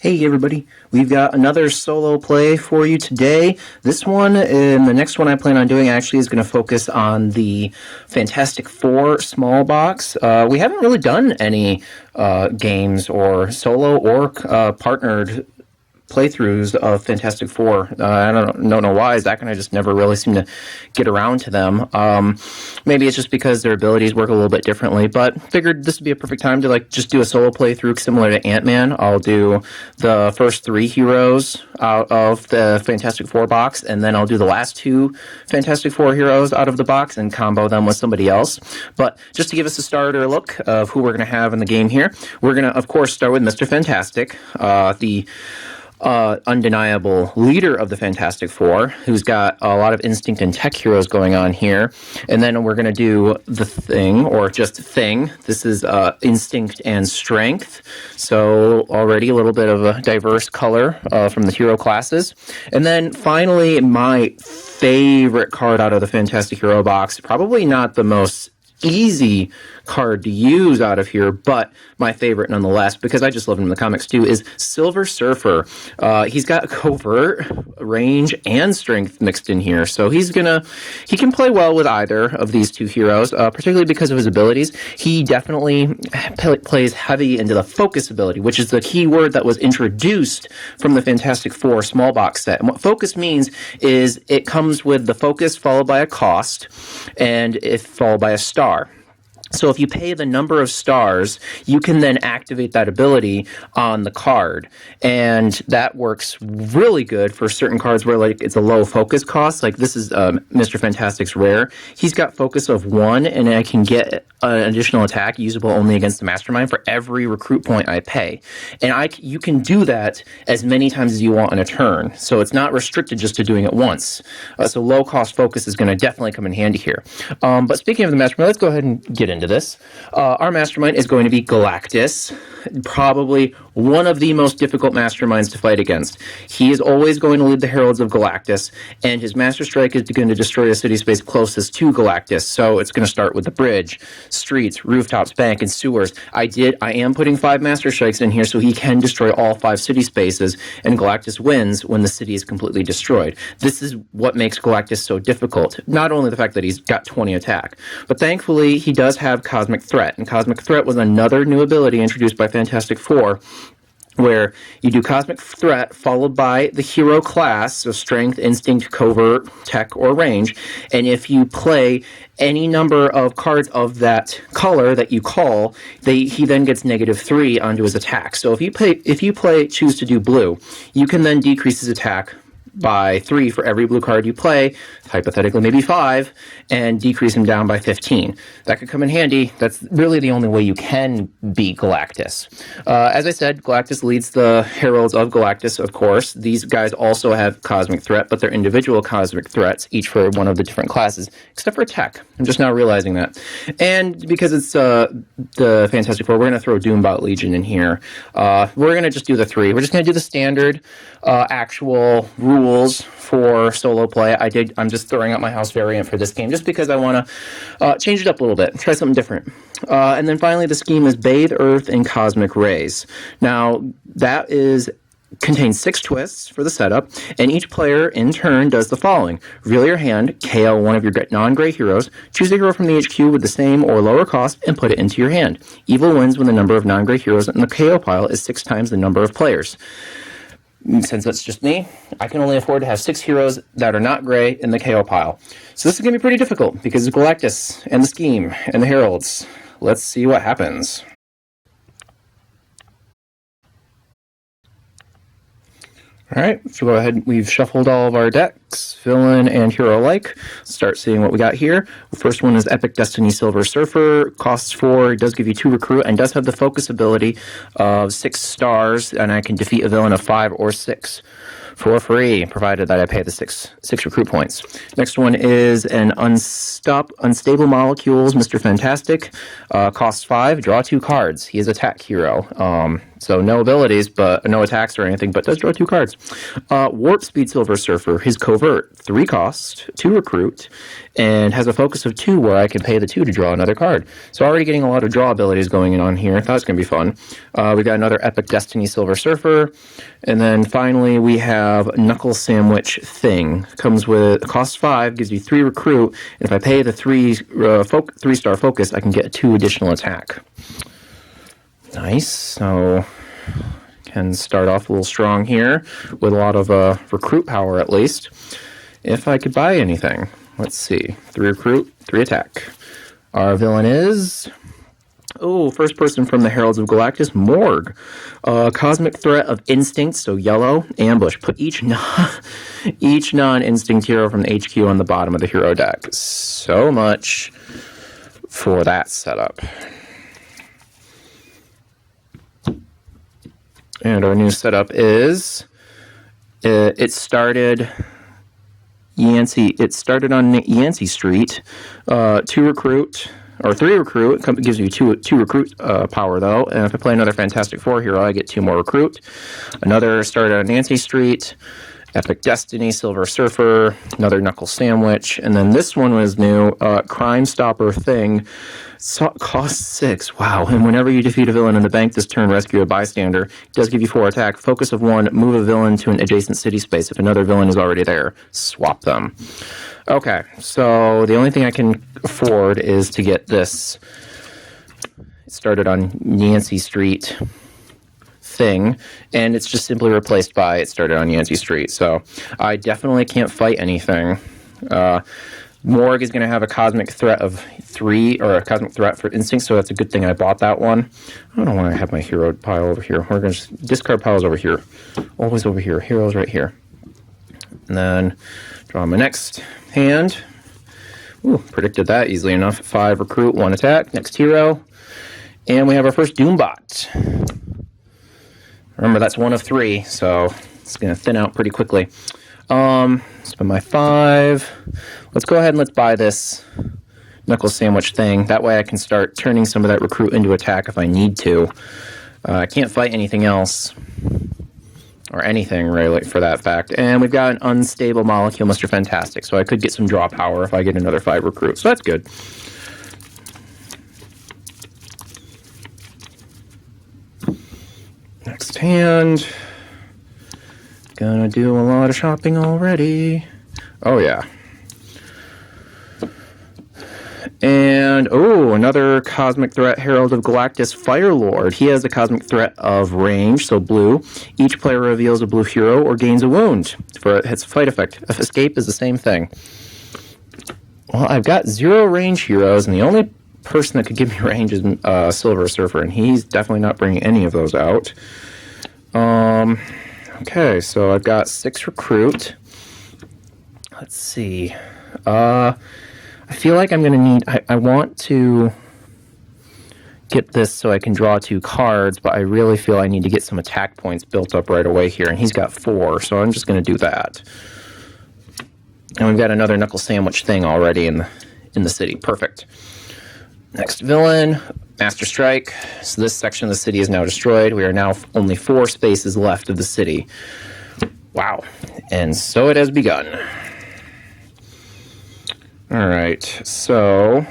Hey everybody, we've got another solo play for you today. This one and the next one I plan on doing actually is going to focus on the Fantastic Four small box. We haven't really done any games or solo or partnered playthroughs of Fantastic Four. I don't know why. Zach and I just never really seem to get around to them. Maybe it's just because their abilities work a little bit differently, but figured this would be a perfect time to just do a solo playthrough similar to Ant-Man. I'll do the first 3 heroes out of the Fantastic Four box, and then I'll do the last 2 Fantastic Four heroes out of the box and combo them with somebody else. But just to give us a starter look of who we're going to have in the game here, we're going to, of course, start with Mr. Fantastic, the undeniable leader of the Fantastic Four, who's got a lot of instinct and tech heroes going on here. And then we're going to do the Thing, or just Thing. This is instinct and strength. So already a little bit of a diverse color from the hero classes. And then finally, my favorite card out of the Fantastic Hero box, probably not the most easy card to use out of here, but my favorite nonetheless, because I just love him in the comics too, is Silver Surfer. He's got covert, range, and strength mixed in here, so he can play well with either of these 2 heroes, particularly because of his abilities. He definitely plays heavy into the focus ability, which is the key word that was introduced from the Fantastic Four small box set. And what focus means is it comes with the focus followed by a cost, and if followed by a star. So if you pay the number of stars, you can then activate that ability on the card. And that works really good for certain cards where it's a low focus cost. Like this is Mr. Fantastic's rare. He's got focus of 1, and I can get an additional attack usable only against the Mastermind for every recruit point I pay. And you can do that as many times as you want in a turn. So it's not restricted just to doing it once. So low cost focus is going to definitely come in handy here. But speaking of the Mastermind, let's go ahead and get into this. Our Mastermind is going to be Galactus, probably one of the most difficult Masterminds to fight against. He is always going to lead the Heralds of Galactus, and his Master Strike is going to destroy the city space closest to Galactus, so it's going to start with the bridge, streets, rooftops, bank, and sewers. I am putting 5 Master Strikes in here so he can destroy all 5 city spaces, and Galactus wins when the city is completely destroyed. This is what makes Galactus so difficult. Not only the fact that he's got 20 attack, but thankfully he does have Cosmic Threat, and Cosmic Threat was another new ability introduced by Fantastic Four, where you do Cosmic Threat followed by the hero class, so Strength, Instinct, Covert, Tech, or Range, and if you play any number of cards of that color that you call, he then gets -3 onto his attack. So if you choose to do blue, you can then decrease his attack by 3 for every blue card you play, hypothetically maybe 5, and decrease him down by 15. That could come in handy. That's really the only way you can beat Galactus. As I said, Galactus leads the Heralds of Galactus, of course. These guys also have Cosmic Threat, but they're individual Cosmic Threats, each for one of the different classes, except for Tech. I'm just now realizing that. And because it's the Fantastic Four, we're going to throw Doombot Legion in here. We're going to just do the 3. We're just going to do the standard actual rules for solo play. I'm just throwing out my house variant for this game just because I want to change it up a little bit, try something different. And then finally, the scheme is Bathe Earth in Cosmic Rays. Now, that contains 6 twists for the setup, and each player in turn does the following. Reveal your hand, KO one of your non-gray heroes, choose a hero from the HQ with the same or lower cost, and put it into your hand. Evil wins when the number of non-gray heroes in the KO pile is 6 times the number of players. Since that's just me, I can only afford to have 6 heroes that are not gray in the KO pile. So this is going to be pretty difficult because of Galactus and the scheme and the Heralds. Let's see what happens. Alright, so go ahead. We've shuffled all of our decks, villain and hero alike. Start seeing what we got here. The first one is Epic Destiny Silver Surfer. Costs 4, does give you 2 recruit, and does have the focus ability of 6 stars, and I can defeat a villain of 5 or 6 for free, provided that I pay the 6 recruit points. Next one is an Unstable Molecules, Mr. Fantastic. Costs 5, draw 2 cards. He is a tech hero. So no abilities, but no attacks or anything, but does draw 2 cards. Warp Speed Silver Surfer. His covert, 3 cost, 2 recruit, and has a focus of 2 where I can pay the 2 to draw another card. So already getting a lot of draw abilities going on here. I thought it was going to be fun. We got another Epic Destiny Silver Surfer. And then finally we have Knuckle Sandwich Thing. Comes with cost 5, gives you 3 recruit, and if I pay the 3-star focus, I can get 2 additional attack. Nice. So can start off a little strong here with a lot of recruit power at least. If I could buy anything. Let's see. 3 recruit, 3 attack. Our villain is... Oh, first person from the Heralds of Galactus, Morg. Cosmic Threat of Instinct, so yellow. Ambush. Put each non-instinct hero from the HQ on the bottom of the hero deck. So much for that setup. And our new setup is, it started on Yancey Street, 2 recruit, or 3 recruit. It gives you 2 recruit power though. And if I play another Fantastic Four hero, I get 2 more recruit. Another started on Yancey Street, Epic Destiny, Silver Surfer, another Knuckle Sandwich, and then this one was new, Crime Stopper Thing. Cost 6. Wow. And whenever you defeat a villain in the bank this turn, rescue a bystander. It does give you 4 attack. Focus of 1. Move a villain to an adjacent city space. If another villain is already there, swap them. Okay. So the only thing I can afford is to get this. It started on Yancey Street Thing, and it's just simply replaced by it started on Yancey Street. So I definitely can't fight anything. Morg is going to have a Cosmic Threat of 3, or a Cosmic Threat for Instinct, so that's a good thing I bought that one. I don't want to have my hero pile over here. We're going to discard piles over here. Always over here. Heroes right here. And then draw my next hand. Ooh, predicted that easily enough. 5 recruit, 1 attack. Next hero. And we have our first Doombot. Remember, that's 1 of 3, so it's going to thin out pretty quickly. Spend my 5. Let's go ahead and let's buy this Knuckle Sandwich Thing. That way I can start turning some of that recruit into attack if I need to. I can't fight anything else. Or anything, really, for that fact. And we've got an unstable molecule, Mr. Fantastic, so I could get some draw power if I get another 5 recruit. So that's good. Next hand. Gonna do a lot of shopping already. Oh, yeah. And, oh, another Cosmic Threat, Herald of Galactus, Firelord. He has a Cosmic Threat of range, so blue. Each player reveals a blue hero or gains a wound for its fight effect. If escape is the same thing. Well, I've got 0 range heroes, and the only person that could give me range is Silver Surfer, and he's definitely not bringing any of those out. Okay, so I've got 6 recruit. Let's see. I feel like I'm going to need... I want to get this so I can draw 2 cards, but I really feel I need to get some attack points built up right away here, and he's got 4, so I'm just going to do that. And we've got another Knuckle Sandwich Thing already in the city. Perfect. Next villain, Master Strike. So this section of the city is now destroyed. We are now only 4 spaces left of the city. Wow. And so it has begun. Alright, so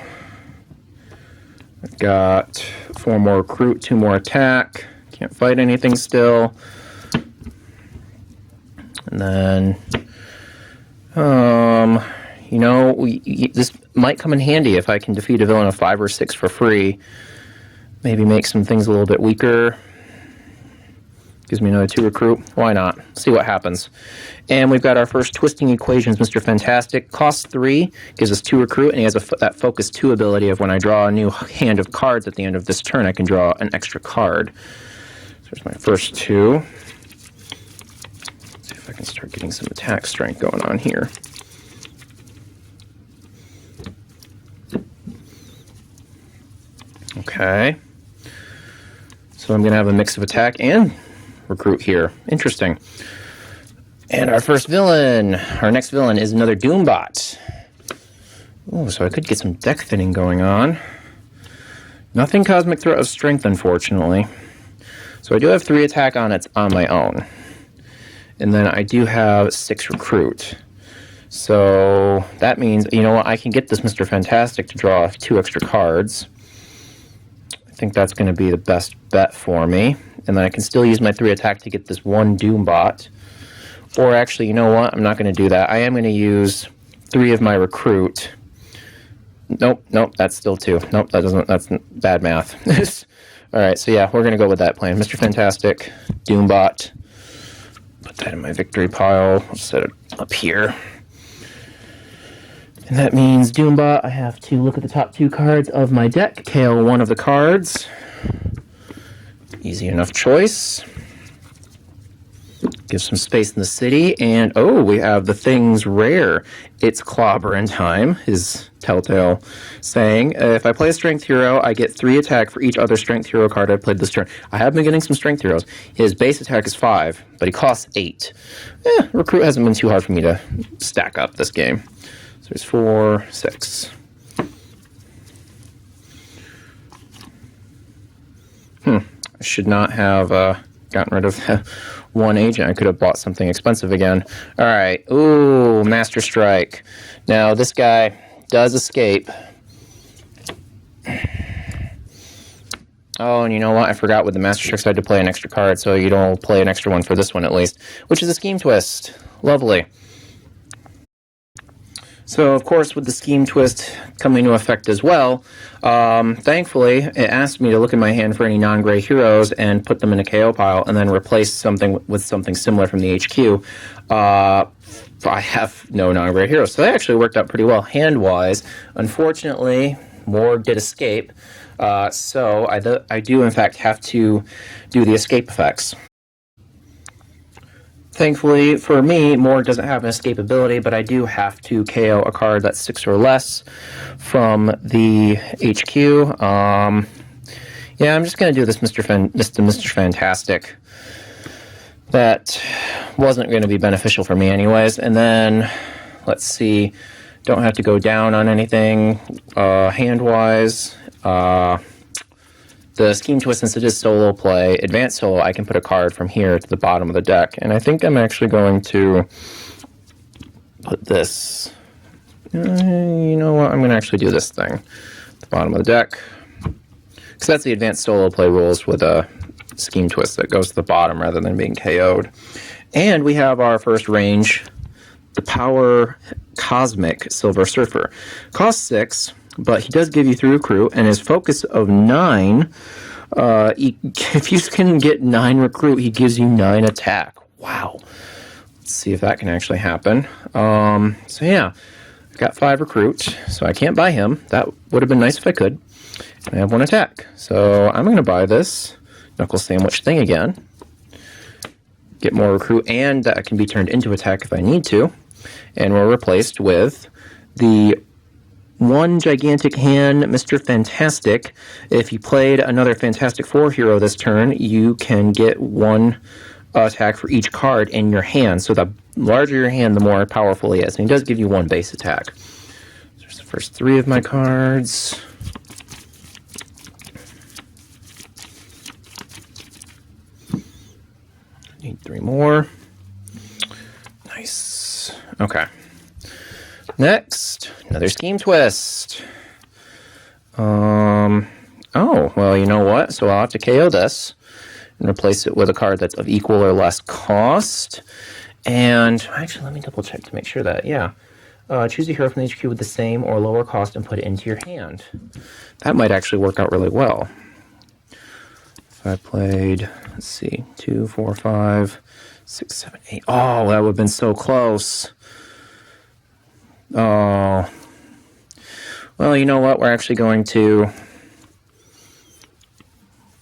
I've got 4 more recruit, 2 more attack. Can't fight anything still. And then, you know, this might come in handy if I can defeat a villain of 5 or 6 for free. Maybe make some things a little bit weaker. Gives me another 2 recruit. Why not? See what happens. And we've got our first Twisting Equations, Mr. Fantastic. Costs 3, gives us 2 recruit, and he has that Focus 2 ability of when I draw a new hand of cards at the end of this turn, I can draw an extra card. So there's my first 2. Let's see if I can start getting some attack strength going on here. Okay. So I'm going to have a mix of attack and recruit here. Interesting. And our first villain, our next villain is another Doombot. Ooh, so I could get some deck thinning going on. Nothing Cosmic Threat of Strength, unfortunately. So I do have 3 attack on my own. And then I do have 6 recruit. So that means, you know what, I can get this Mr. Fantastic to draw 2 extra cards. I think that's going to be the best bet for me. And then I can still use my 3 attack to get this 1 Doombot. Or actually, you know what, I'm not going to do that. I am going to use 3 of my recruit. Nope, that's still 2. Nope, that's bad math. Alright, so yeah, we're going to go with that plan. Mr. Fantastic, Doombot. Put that in my victory pile. I'll set it up here. And that means Doombot, I have to look at the top 2 cards of my deck, KO 1 of the cards. Easy enough choice. Give some space in the city, and oh, we have the thing's rare. It's clobbering time, is Telltale saying. If I play a Strength Hero, I get 3 attack for each other Strength Hero card I played this turn. I have been getting some Strength Heroes. His base attack is 5, but he costs 8. Recruit hasn't been too hard for me to stack up this game. So there's 4, 6. I should not have gotten rid of 1 agent. I could have bought something expensive again. All right. Ooh, Master Strike. Now, this guy does escape. Oh, and you know what? I forgot with the Master Strikes I had to play an extra card, so you don't play an extra one for this one at least, which is a Scheme Twist. Lovely. So, of course, with the Scheme Twist coming into effect as well, thankfully, it asked me to look in my hand for any non-gray heroes and put them in a KO pile and then replace something with something similar from the HQ. I have no non-gray heroes, so that actually worked out pretty well hand-wise. Unfortunately, Moore did escape, so I do, in fact, have to do the escape effects. Thankfully, for me, Moore doesn't have an escape ability, but I do have to KO a card that's 6 or less from the HQ. Yeah, I'm just going to do this Mr. Fantastic. That wasn't going to be beneficial for me anyways. And then, let's see, don't have to go down on anything hand-wise. The Scheme Twist, since it is solo play, advanced solo, I can put a card from here to the bottom of the deck. And I think I'm actually going to put this... you know what? I'm going to actually do this thing at the bottom of the deck. Because that's the advanced solo play rules with a Scheme Twist that goes to the bottom rather than being KO'd. And we have our first range, the Power Cosmic Silver Surfer. Costs 6... but he does give you 3 recruit, and his focus of 9, if you can get 9 recruit, he gives you 9 attack. Wow. Let's see if that can actually happen. So yeah, I've got 5 recruit, so I can't buy him. That would have been nice if I could. And I have 1 attack. So I'm going to buy this Knuckle Sandwich thing again. Get more recruit, and that can be turned into attack if I need to. And we're replaced with the 1 gigantic hand, Mr. Fantastic. If you played another Fantastic Four hero this turn, you can get 1 attack for each card in your hand. So the larger your hand, the more powerful he is. And he does give you 1 base attack. So there's the first 3 of my cards. Need 3 more. Nice. Okay. Next, another Scheme Twist. Oh, well, you know what? So I'll have to KO this and replace it with a card that's of equal or less cost. And actually, let me double check to make sure that, yeah. Choose a hero from the HQ with the same or lower cost and put it into your hand. That might actually work out really well. If I played, let's see, 2, 4, 5, 6, 7, 8. Oh, that would have been so close. Oh, well, you know what? We're actually going to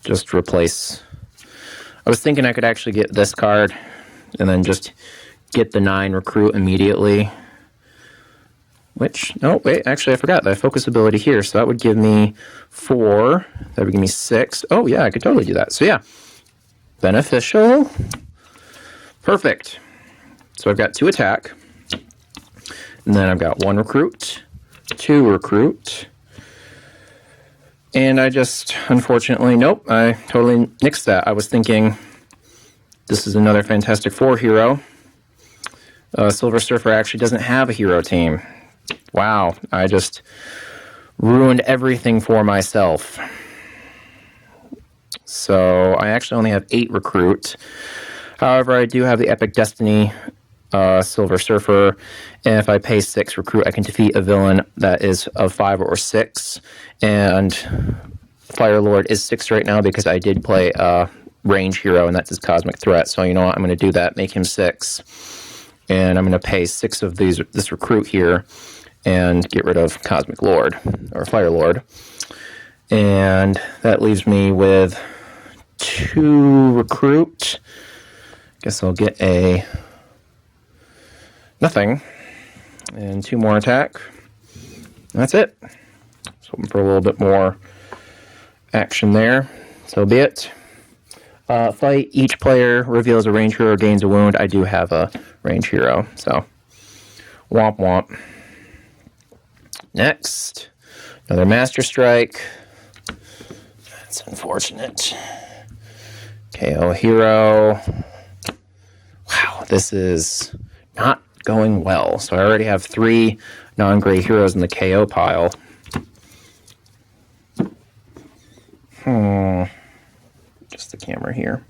just replace. I was thinking I could actually get this card and then just get the 9 recruit immediately. Which, no, wait, actually I forgot that focus ability here. So that would give me 4. That would give me 6. Oh, yeah, I could totally do that. So, yeah, beneficial. Perfect. So I've got 2 attack. And then I've got 1 recruit, 2 recruit, And I just, unfortunately, nope, I totally nixed that. I was thinking this is another Fantastic Four hero. Silver Surfer actually doesn't have a hero team. Wow, I just ruined everything for myself. So I actually only have 8 recruit. However, I do have the Epic Destiny Silver Surfer, and if I pay 6 recruit, I can defeat a villain that is of 5 or 6. And Fire Lord is 6 right now because I did play a range hero, and that's his Cosmic Threat. So you know what? I'm going to do that, make him 6. And I'm going to pay 6 of this recruit here and get rid of Cosmic Lord, or Fire Lord. And that leaves me with 2 recruit. Guess I'll get a nothing and 2 more attack. That's it. Just hoping for a little bit more action there. So be it. Fight. Each player reveals a range hero, gains a wound. I do have a range hero, so womp womp. Next, another Master Strike. That's unfortunate. KO hero. Wow, this is not going well. So I already have 3 non-gray heroes in the KO pile. Just the camera here.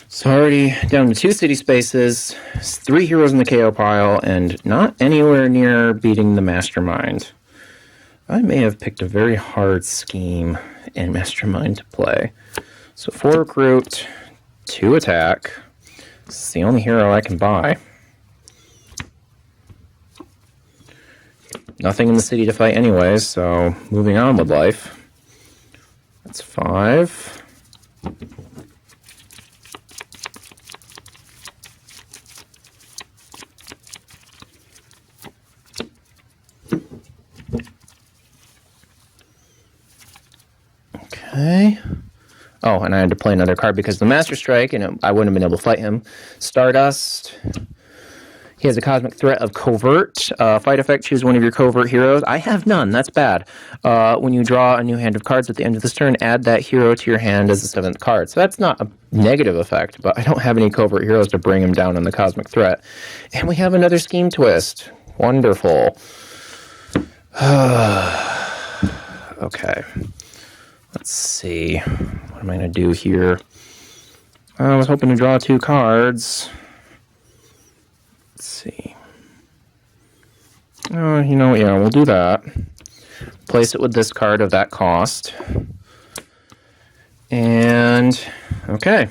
So already down to 2 city spaces, 3 heroes in the KO pile, and not anywhere near beating the Mastermind. I may have picked a very hard scheme in Mastermind to play. So 4 recruit, 2 attack. This is the only hero I can buy. Nothing in the city to fight anyways, so moving on with life. That's 5. Okay. Oh, and I had to play another card because the Master Strike, and I wouldn't have been able to fight him. Stardust. He has a Cosmic Threat of Covert. Fight effect, choose one of your covert heroes. I have none. That's bad. When you draw a new hand of cards at the end of this turn, add that hero to your hand as the 7th card. So that's not a negative effect, but I don't have any covert heroes to bring him down on the Cosmic Threat. And we have another scheme twist. Wonderful. Okay. Let's see. What am I going to do here? I was hoping to draw 2 cards. Let's see. Oh, you know, yeah, we'll do that. Place it with this card of that cost. And, okay.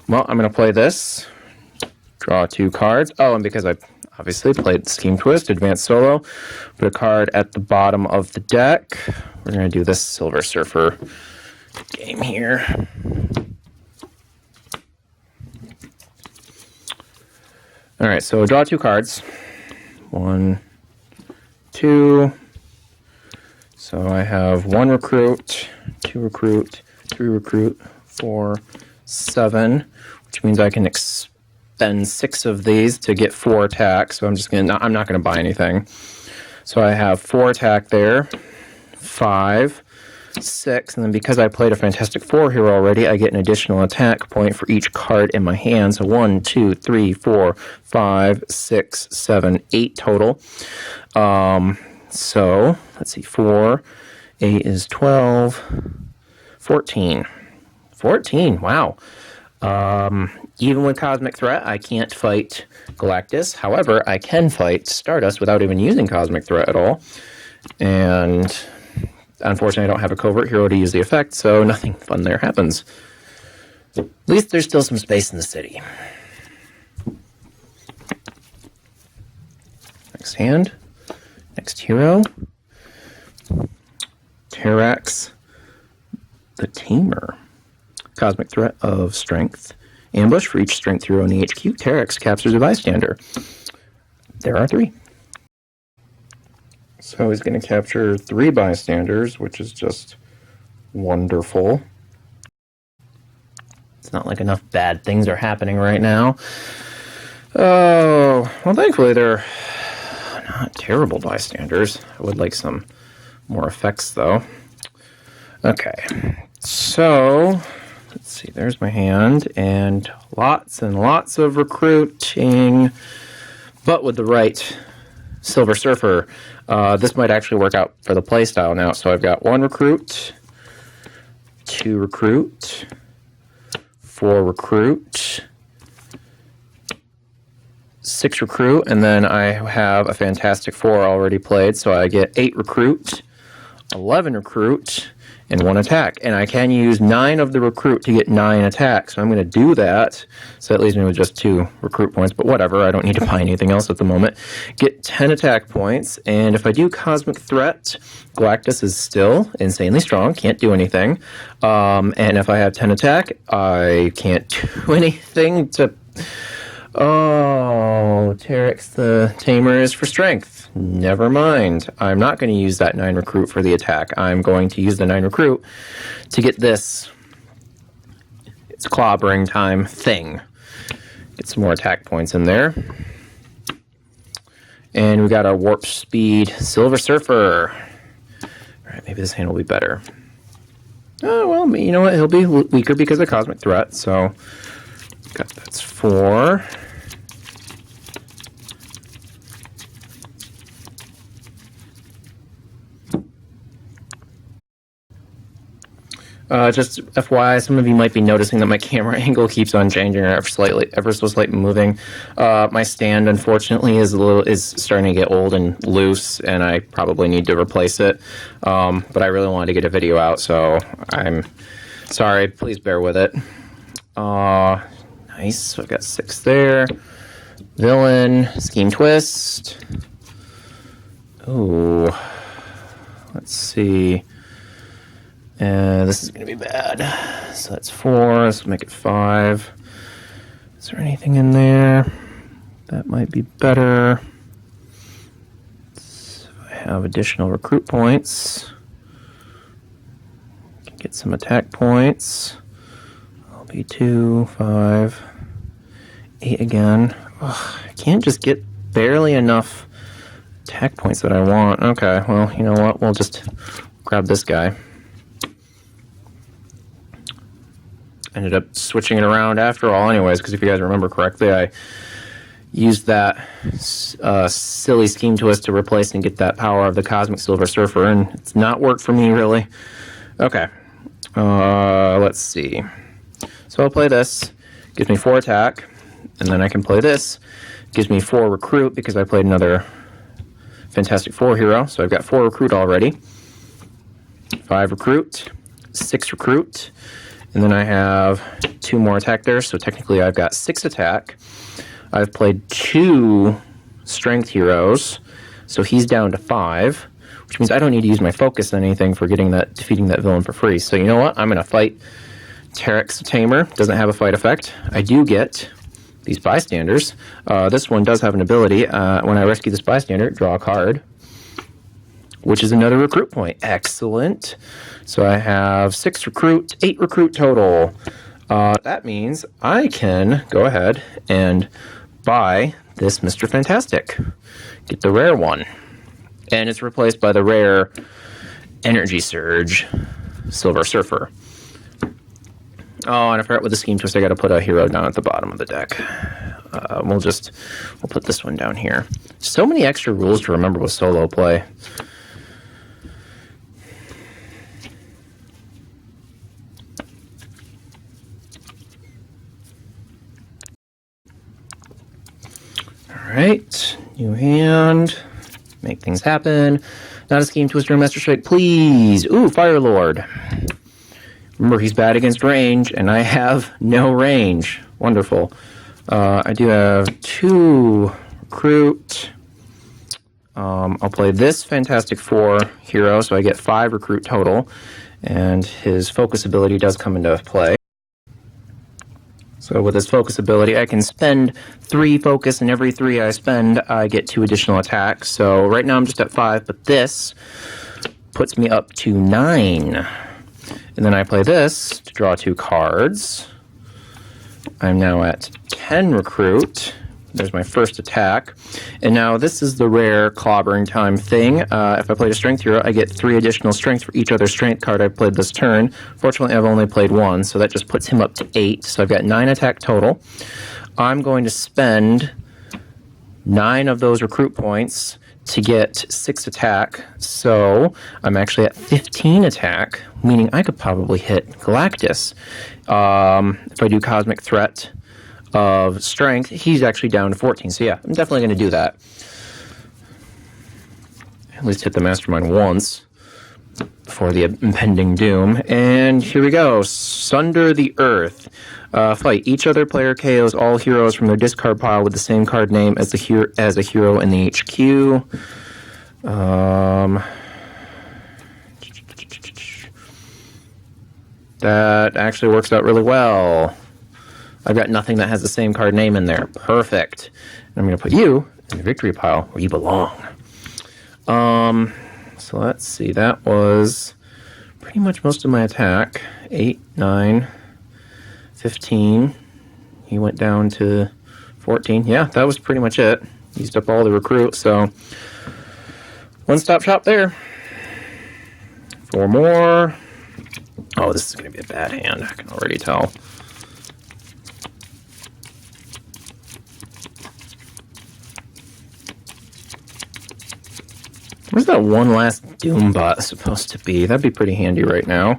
Well, I'm going to play this. Draw 2 cards. Oh, and because I obviously played Scheme Twist, Advanced Solo, put a card at the bottom of the deck. We're going to do this Silver Surfer game here. All right, so draw 2 cards. 1, 2. So I have 1 recruit, 2 recruit, 3 recruit, 4, 7, which means I can expend 6 of these to get 4 attack. So I'm not gonna buy anything. So I have 4 attack there, 5, 6, and then because I played a Fantastic Four hero already, I get an additional attack point for each card in my hand. So 1, 2, 3, 4, 5, 6, 7, 8 total. So let's see, 4, 8 is 12, 14. 14, wow. Even with Cosmic Threat, I can't fight Galactus. However, I can fight Stardust without even using Cosmic Threat at all. And unfortunately, I don't have a covert hero to use the effect, so nothing fun there happens. At least there's still some space in the city. Next hand. Next hero. Terrax the Tamer. Cosmic Threat of Strength. Ambush for each Strength hero in the HQ. Terrax captures a bystander. There are 3. So he's going to capture 3 bystanders, which is just wonderful. It's not like enough bad things are happening right now. Oh, So, well, thankfully they're not terrible bystanders. I would like some more effects, though. Okay, so let's see. There's my hand, and lots of recruiting, but with the right Silver Surfer. This might actually work out for the playstyle now. So I've got 1 recruit, 2 recruit, 4 recruit, 6 recruit, and then I have a Fantastic Four already played, so I get 8 recruit, 11 recruit, and 1 attack. And I can use 9 of the recruit to get 9 attacks, so I'm going to do that. So that leaves me with just 2 recruit points, but whatever, I don't need to buy anything else at the moment. Get 10 attack points, and if I do Cosmic Threat, Galactus is still insanely strong, can't do anything. And if I have 10 attack, I can't do anything to... Oh, Terex the Tamer is for strength. Never mind. I'm not going to use that 9 recruit for the attack. I'm going to use the 9 recruit to get this. It's clobbering time thing. Get some more attack points in there. And we got our Warp Speed Silver Surfer. Alright, maybe this hand will be better. Oh, well, you know what? He'll be weaker because of Cosmic Threat, so... That's 4. Just FYI, some of you might be noticing that my camera angle keeps on changing or ever so slightly moving. My stand, unfortunately, is starting to get old and loose, and I probably need to replace it. But I really wanted to get a video out, so I'm sorry. Please bear with it. Nice. So I've got 6 there. Villain, Scheme Twist. Ooh. Let's see. This is going to be bad. So that's 4. Let's make it 5. Is there anything in there that might be better? So I have additional recruit points. Can get some attack points. I'll be 2, 5, 8 again. Ugh, I can't just get barely enough attack points that I want. Okay, well, you know what? We'll just grab this guy. Ended up switching it around after all anyways, because if you guys remember correctly, I used that silly Scheme Twist to replace and get that power of the Cosmic Silver Surfer, and it's not worked for me, really. Okay. Let's see. So I'll play this. Gives me 4 attack, and then I can play this. Gives me 4 recruit, because I played another Fantastic Four hero, so I've got 4 recruit already. 5 recruit, 6 recruit, and then I have 2 more attack there, so technically I've got 6 attack. I've played 2 strength heroes, so he's down to 5, which means I don't need to use my focus on anything for defeating that villain for free. So you know what? I'm going to fight Terex the Tamer. Doesn't have a fight effect. I do get these bystanders. This one does have an ability. When I rescue this bystander, draw a card, which is another recruit point. Excellent. So I have 6 recruit, 8 recruit total. That means I can go ahead and buy this Mr. Fantastic. Get the rare one. And it's replaced by the rare Energy Surge Silver Surfer. Oh, and I forgot with the Scheme Twist, I got to put a hero down at the bottom of the deck. We'll put this one down here. So many extra rules to remember with solo play. Alright, new hand. Make things happen. Not a Scheme Twister or Master Strike, please. Ooh, Fire Lord. Remember, he's bad against range, and I have no range. Wonderful. I do have 2 recruit. I'll play this Fantastic Four hero, so I get 5 recruit total, and his focus ability does come into play. So with his focus ability, I can spend 3 focus, and every 3 I spend, I get 2 additional attacks. So right now I'm just at 5, but this puts me up to 9. And then I play this to draw 2 cards. I'm now at 10 recruit, There's my first attack. And now this is the rare clobbering time thing. If I played a strength hero, I get 3 additional strength for each other strength card I've played this turn. Fortunately, I've only played 1, so that just puts him up to 8. So I've got 9 attack total. I'm going to spend 9 of those recruit points to get 6 attack. So I'm actually at 15 attack, meaning I could probably hit Galactus. If I do Cosmic Threat of Strength, he's actually down to 14. So yeah, I'm definitely going to do that. At least hit the Mastermind once before the impending doom. And here we go. Sunder the Earth. Fight. Each other player KOs all heroes from their discard pile with the same card name as a hero in the HQ. That actually works out really well. I've got nothing that has the same card name in there. Perfect. And I'm going to put you in the victory pile where you belong. So let's see. That was pretty much most of my attack. 8, 9, 15. He went down to 14. Yeah, that was pretty much it. Used up all the recruit, so one-stop shop there. 4 more. Oh, this is going to be a bad hand. I can already tell. Where's that one last Doombot supposed to be? That'd be pretty handy right now.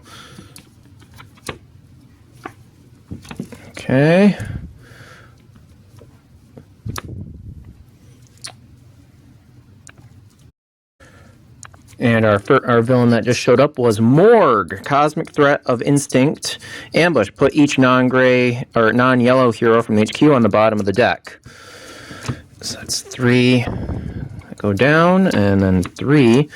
Okay. And our villain that just showed up was Morg. Cosmic Threat of Instinct. Ambush. Put each non-gray or non-yellow hero from the HQ on the bottom of the deck. So that's 3 go down, and then 3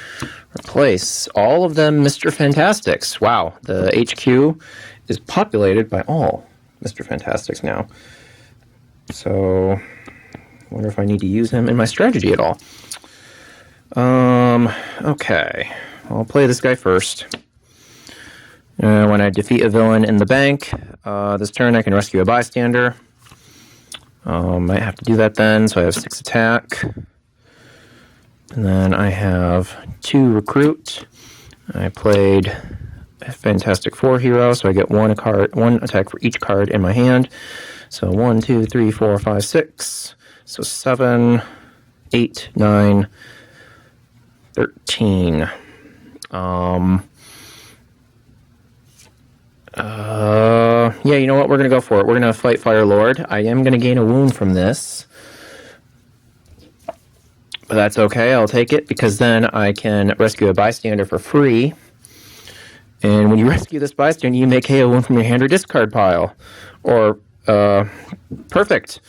replace. All of them Mr. Fantastics. Wow, the HQ is populated by all Mr. Fantastics now. So, I wonder if I need to use him in my strategy at all. Okay. I'll play this guy first. When I defeat a villain in the bank, this turn I can rescue a bystander. Might have to do that then, so I have 6 attack. And then I have 2 recruit. I played a Fantastic Four hero, so I get 1 attack for each card in my hand. So 1, 2, 3, 4, 5, 6. So 7, 8, 9, 13. Yeah, you know what? We're going to go for it. We're going to fight Fire Lord. I am going to gain a wound from this. But that's okay. I'll take it, because then I can rescue a bystander for free. And when you rescue this bystander, you may KO one from your hand or discard pile. Or, perfect.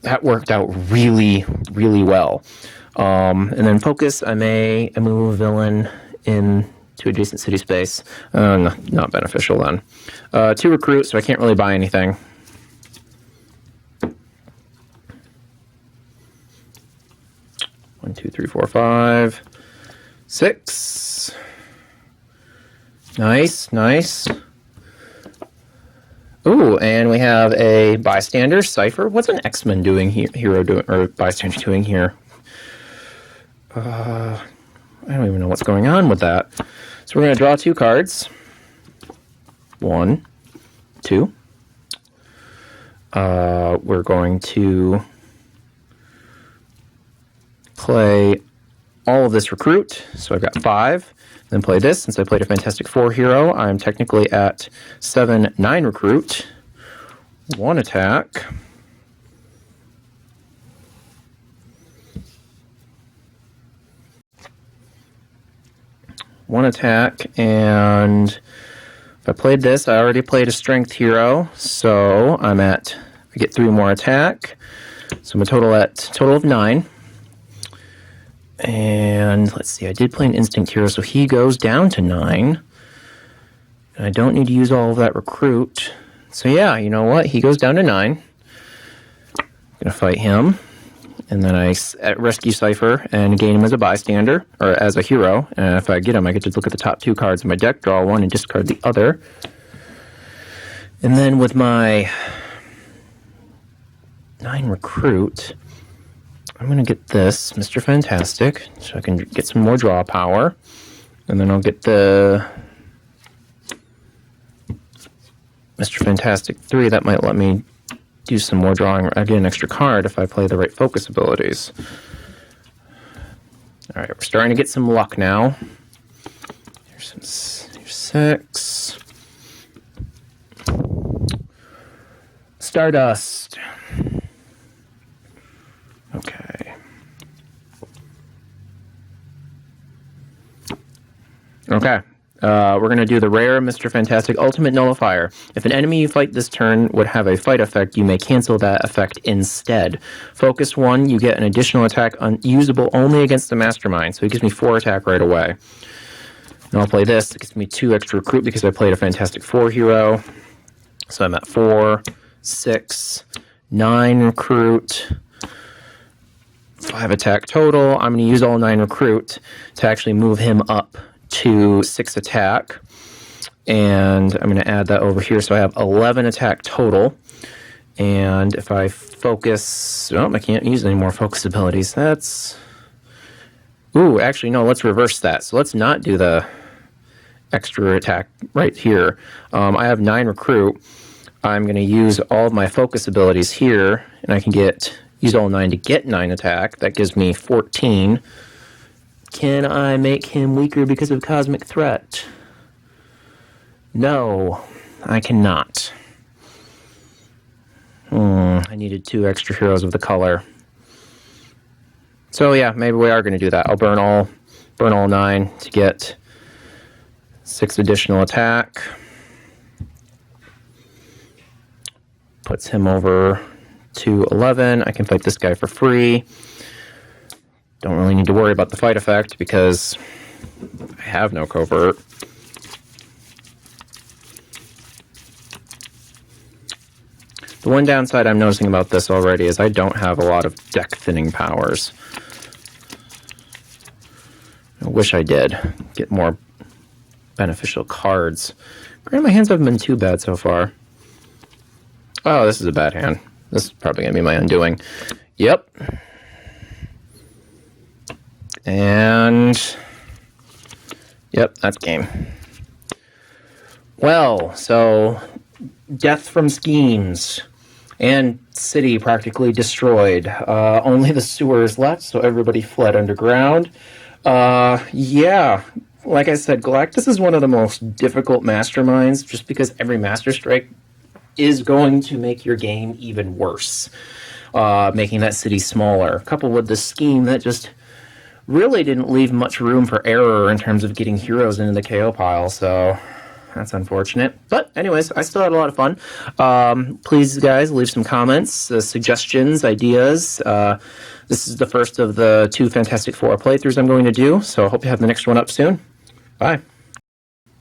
That worked out really, really well. And then focus, I may move a villain in to adjacent city space. Not beneficial then. 2 recruit, so I can't really buy anything. One, 2, 3, 4, 5, 6. Nice, nice. Ooh, and we have a bystander, Cypher. What's an X-Men doing here? Or bystander doing here? I don't even know what's going on with that. So we're going to draw 2 cards. 1, 2. We're going to play all of this recruit. So I've got 5. Then play this. Since I played a Fantastic Four hero, I'm technically at 7, 9 recruit. 1 attack. One attack, and if I played this, I already played a strength hero, so I get 3 more attack. So I'm a total of 9. And let's see, I did play an instinct hero, so he goes down to 9. And I don't need to use all of that recruit. So yeah, you know what? He goes down to 9. I'm gonna fight him. And then I rescue Cypher and gain him as a bystander, or as a hero. And if I get him, I get to look at the top 2 cards in my deck, draw 1, and discard the other. And then with my 9 recruit. I'm going to get this, Mr. Fantastic, so I can get some more draw power. And then I'll get the Mr. Fantastic 3. That might let me do some more drawing. I get an extra card if I play the right focus abilities. All right, we're starting to get some luck now. Here's 6. Stardust. Okay. Okay. We're going to do the rare Mr. Fantastic Ultimate Nullifier. If an enemy you fight this turn would have a fight effect, you may cancel that effect instead. Focus 1, you get an additional attack usable only against the Mastermind, so it gives me 4 attack right away. And I'll play this. It gives me 2 extra recruit because I played a Fantastic 4 hero. So I'm at 4, 6, 9 recruit, 5 attack total. I'm going to use all 9 recruit to actually move him up to 6 attack, and I'm going to add that over here, so I have 11 attack total. And if I focus, oh, I can't use any more focus abilities. That's, ooh, actually no, let's reverse that. So let's not do the extra attack right here. I have 9 recruit. I'm going to use all of my focus abilities here, and I can use all 9 to get 9 attack. That gives me 14. Can I make him weaker because of Cosmic Threat? No, I cannot. I needed 2 extra heroes of the color. So yeah, maybe we are going to do that. I'll burn all 9 to get 6 additional attack. Puts him over to 11. I can fight this guy for free. Don't really need to worry about the fight effect because I have no covert. The one downside I'm noticing about this already is I don't have a lot of deck thinning powers. I wish I did. Get more beneficial cards. Granted, my hands haven't been too bad so far. Oh, this is a bad hand. This is probably going to be my undoing. Yep. And, yep, that's game. Well, so, death from schemes, and city practically destroyed. Only the sewers left, so everybody fled underground. Yeah, like I said, Galactus is one of the most difficult masterminds, just because every Master Strike is going to make your game even worse, making that city smaller, coupled with the scheme that just really didn't leave much room for error in terms of getting heroes into the KO pile, so that's unfortunate. But anyways, I still had a lot of fun. Please, guys, leave some comments, suggestions, ideas. This is the first of the 2 Fantastic Four playthroughs I'm going to do, so I hope you have the next one up soon. Bye.